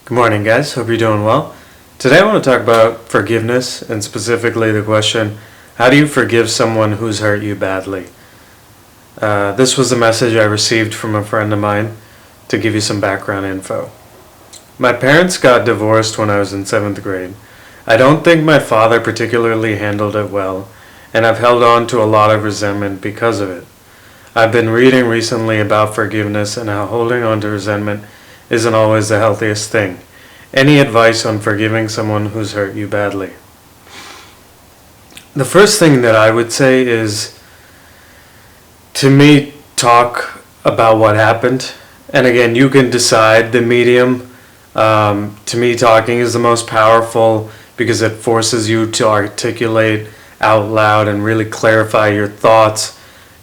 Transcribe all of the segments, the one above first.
Good morning, guys. Hope you're doing well. Today I want to talk about forgiveness and specifically the question, how do you forgive someone who's hurt you badly? This was a message I received from a friend of mine to give you some background info. My parents got divorced when I was in 7th grade. I don't think my father particularly handled it well, and I've held on to a lot of resentment because of it. I've been reading recently about forgiveness and how holding on to resentment isn't always the healthiest thing. Any advice on forgiving someone who's hurt you badly? The first thing that I would say is, to me, talk about what happened. And again, you can decide the medium. To me, talking is the most powerful because it forces you to articulate out loud and really clarify your thoughts,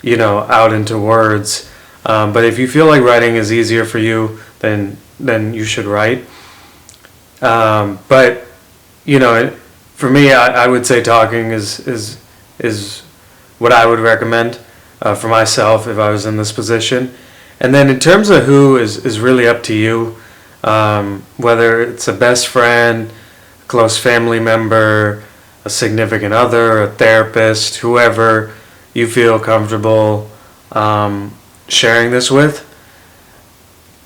out into words. But if you feel like writing is easier for you, then you should write. But for me, I would say talking is what I would recommend for myself if I was in this position. And then in terms of who is really up to you, whether it's a best friend, a close family member, a significant other, a therapist, whoever you feel comfortable sharing this with.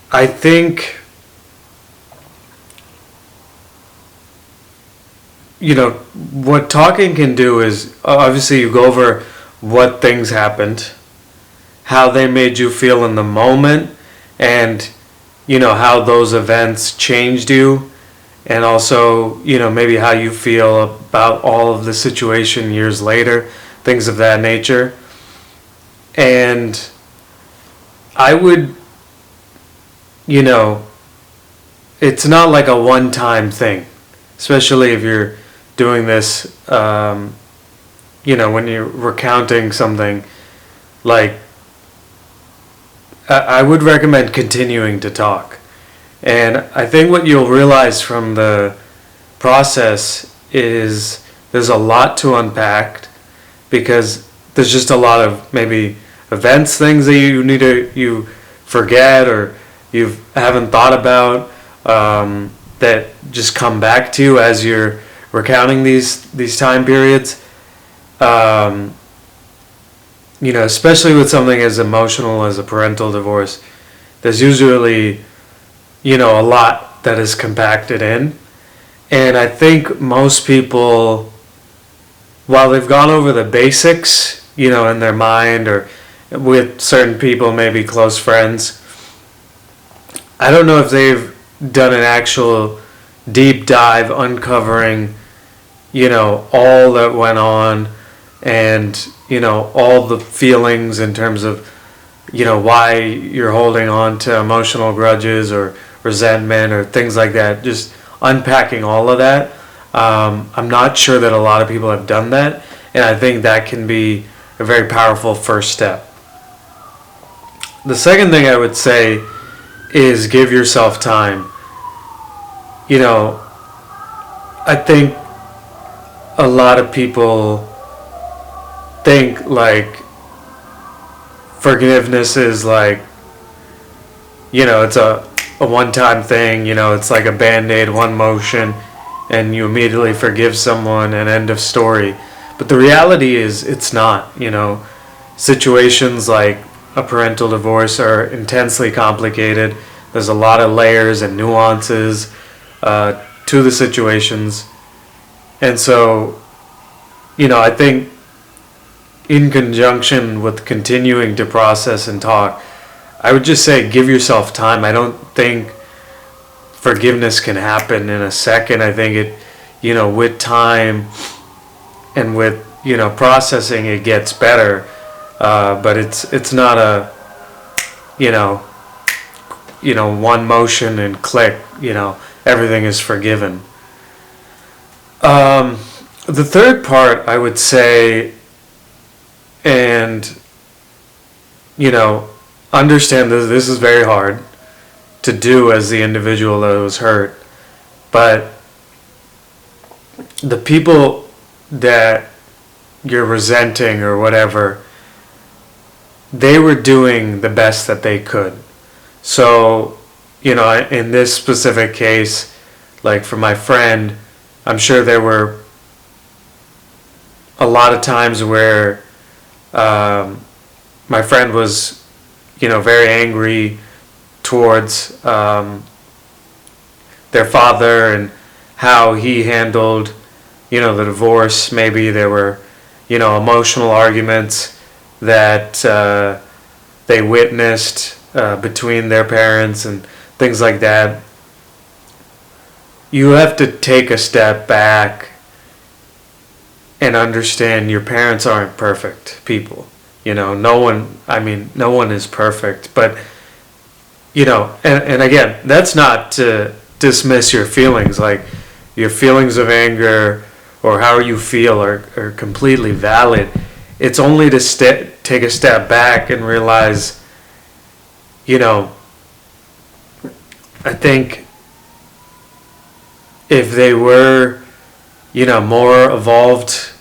I think, what talking can do is, obviously you go over what things happened, how they made you feel in the moment, and, how those events changed you, and also, maybe how you feel about all of the situation years later, things of that nature. And I would, it's not like a one-time thing, especially if you're doing this, when you're recounting something. Like, I would recommend continuing to talk. And I think what you'll realize from the process is there's a lot to unpack because there's just a lot of maybe events, things that you forget or you haven't thought about, that just come back to you as you're recounting these time periods. Especially with something as emotional as a parental divorce, there's usually, a lot that is compacted in. And I think most people, while they've gone over the basics, in their mind or with certain people, maybe close friends, I don't know if they've done an actual deep dive uncovering, all that went on and, all the feelings in terms of, why you're holding on to emotional grudges or resentment or things like that. Just unpacking all of that. I'm not sure that a lot of people have done that, and I think that can be a very powerful first step. The second thing I would say is give yourself time. I think a lot of people think like forgiveness is like, it's a one-time thing, it's like a band-aid, one motion, and you immediately forgive someone and end of story. But the reality is it's not, situations like a parental divorce are intensely complicated. There's a lot of layers and nuances to the situations. And so, I think in conjunction with continuing to process and talk, I would just say give yourself time. I don't think forgiveness can happen in a second. I think it, with time and with, processing, it gets better. But it's not a, one motion and click, everything is forgiven. The third part I would say, and, understand that this is very hard to do as the individual that was hurt, but the people that you're resenting or whatever, they were doing the best that they could. So in this specific case, like for my friend, I'm sure there were a lot of times where my friend was, very angry towards their father and how he handled, the divorce. Maybe there were, emotional arguments that they witnessed between their parents and things like that. You have to take a step back and understand your parents aren't perfect people. No one is perfect, but, and again, that's not to dismiss your feelings. Like, your feelings of anger or how you feel are completely valid. It's only to take a step back and realize, I think if they were, more evolved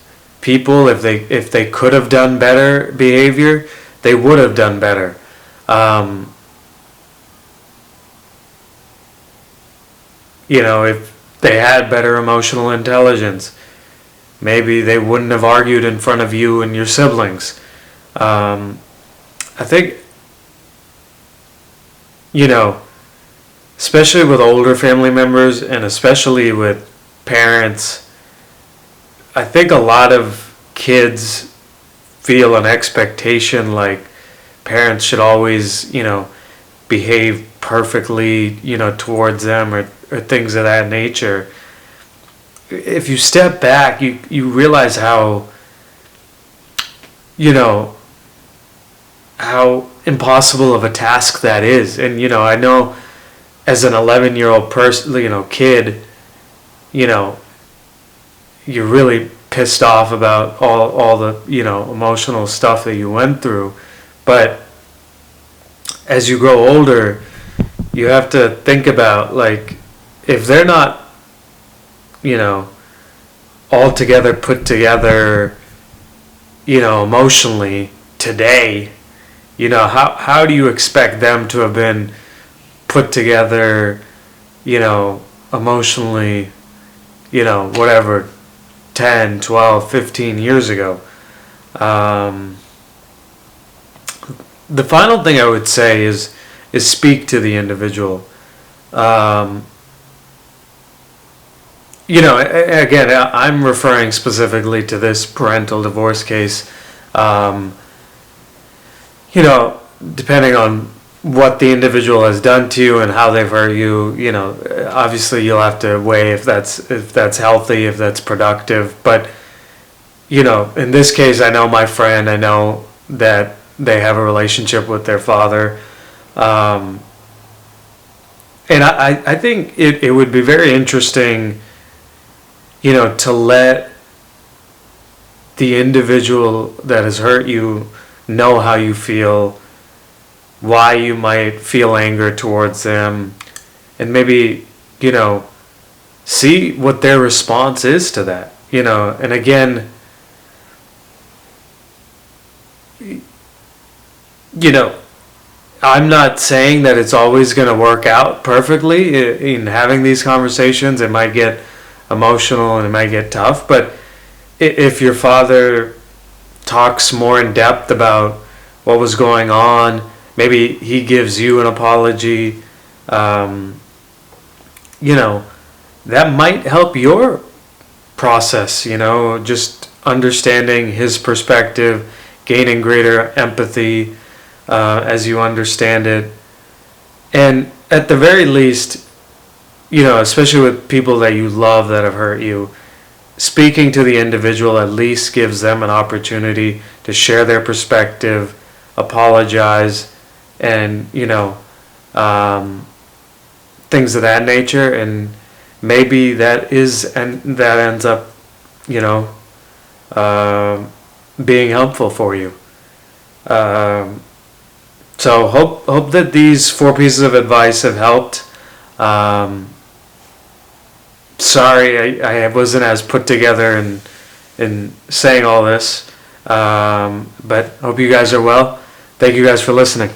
people, if they could have done better behavior, they would have done better. If they had better emotional intelligence, maybe they wouldn't have argued in front of you and your siblings. I think, especially with older family members and especially with parents, I think a lot of kids feel an expectation like parents should always, behave perfectly, towards them or things of that nature. If you step back, you realize how, how impossible of a task that is. And, I know as an 11-year-old person, kid, you're really pissed off about all the, emotional stuff that you went through. But as you grow older, you have to think about, like, if they're not, all together, put together, emotionally today, how do you expect them to have been put together, emotionally, whatever, 10, 12, 15 years ago? The final thing I would say is speak to the individual. Again, I'm referring specifically to this parental divorce case. Depending on what the individual has done to you and how they've hurt you, obviously you'll have to weigh if that's healthy, if that's productive. But, in this case, I know my friend, I know that they have a relationship with their father. And I think it would be very interesting, to let the individual that has hurt you know how you feel, why you might feel anger towards them, and maybe, see what their response is to that, and again, I'm not saying that it's always going to work out perfectly in having these conversations. It might get emotional and it might get tough, but if your father talks more in depth about what was going on, maybe he gives you an apology, that might help your process, just understanding his perspective, gaining greater empathy as you understand it. And at the very least, especially with people that you love that have hurt you, speaking to the individual at least gives them an opportunity to share their perspective, apologize, and, things of that nature. And maybe that ends up, being helpful for you. So hope that these 4 pieces of advice have helped. Sorry I wasn't as put together in saying all this, but hope you guys are well. Thank you guys for listening.